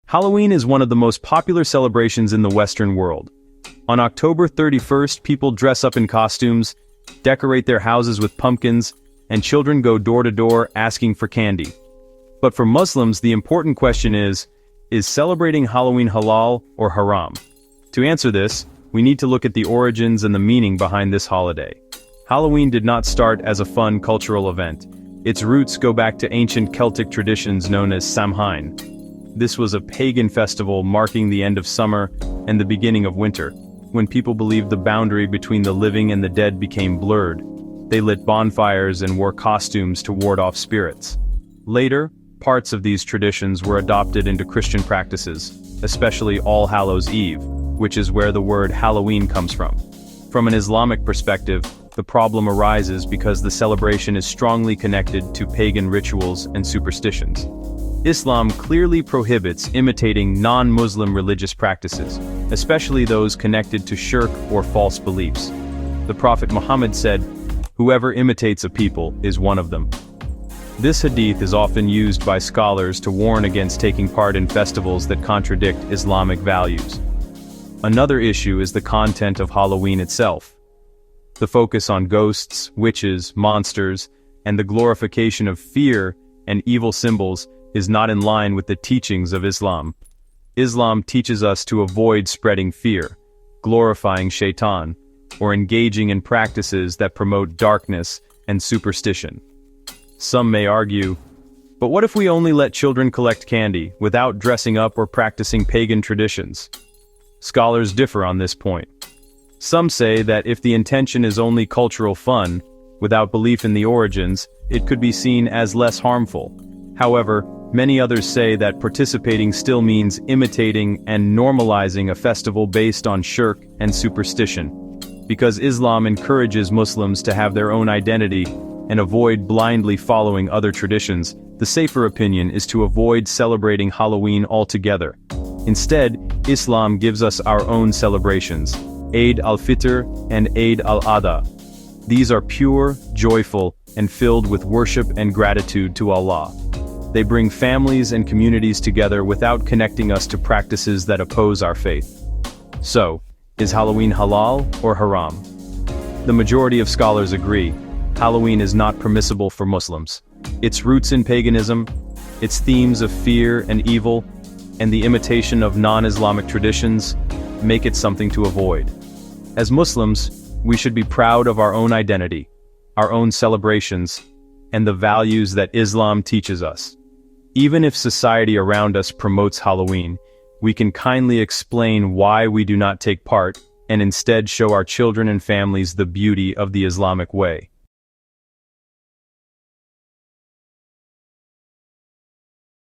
Halloween is one of the most popular celebrations in the Western world. On October 31st, people dress up in costumes, decorate their houses with pumpkins, and children go door to door asking for candy. But for Muslims, the important question is celebrating Halloween halal or haram? To answer this, we need to look at the origins and the meaning behind this holiday. Halloween did not start as a fun cultural event. Its roots go back to ancient Celtic traditions known as Samhain. This was a pagan festival marking the end of summer and the beginning of winter, when people believed the boundary between the living and the dead became blurred. They lit bonfires and wore costumes to ward off spirits. Later, parts of these traditions were adopted into Christian practices, especially All Hallows' Eve, which is where the word Halloween comes from. From an Islamic perspective, the problem arises because the celebration is strongly connected to pagan rituals and superstitions. Islam clearly prohibits imitating non-Muslim religious practices, especially those connected to shirk or false beliefs. The Prophet Muhammad said, "Whoever imitates a people is one of them." This hadith is often used by scholars to warn against taking part in festivals that contradict Islamic values. Another issue is the content of Halloween itself. The focus on ghosts, witches, monsters, and the glorification of fear and evil symbols is not in line with the teachings of Islam. Islam teaches us to avoid spreading fear, glorifying shaitan, or engaging in practices that promote darkness and superstition. Some may argue, but what if we only let children collect candy without dressing up or practicing pagan traditions? Scholars differ on this point. Some say that if the intention is only cultural fun, without belief in the origins, it could be seen as less harmful. However, many others say that participating still means imitating and normalizing a festival based on shirk and superstition. Because Islam encourages Muslims to have their own identity and avoid blindly following other traditions, the safer opinion is to avoid celebrating Halloween altogether. Instead, Islam gives us our own celebrations, Eid al-Fitr and Eid al-Adha. These are pure, joyful, and filled with worship and gratitude to Allah. They bring families and communities together without connecting us to practices that oppose our faith. So, is Halloween halal or haram? The majority of scholars agree, Halloween is not permissible for Muslims. Its roots in paganism, its themes of fear and evil, and the imitation of non-Islamic traditions make it something to avoid. As Muslims, we should be proud of our own identity, our own celebrations, and the values that Islam teaches us. Even if society around us promotes Halloween, we can kindly explain why we do not take part and instead show our children and families the beauty of the Islamic way.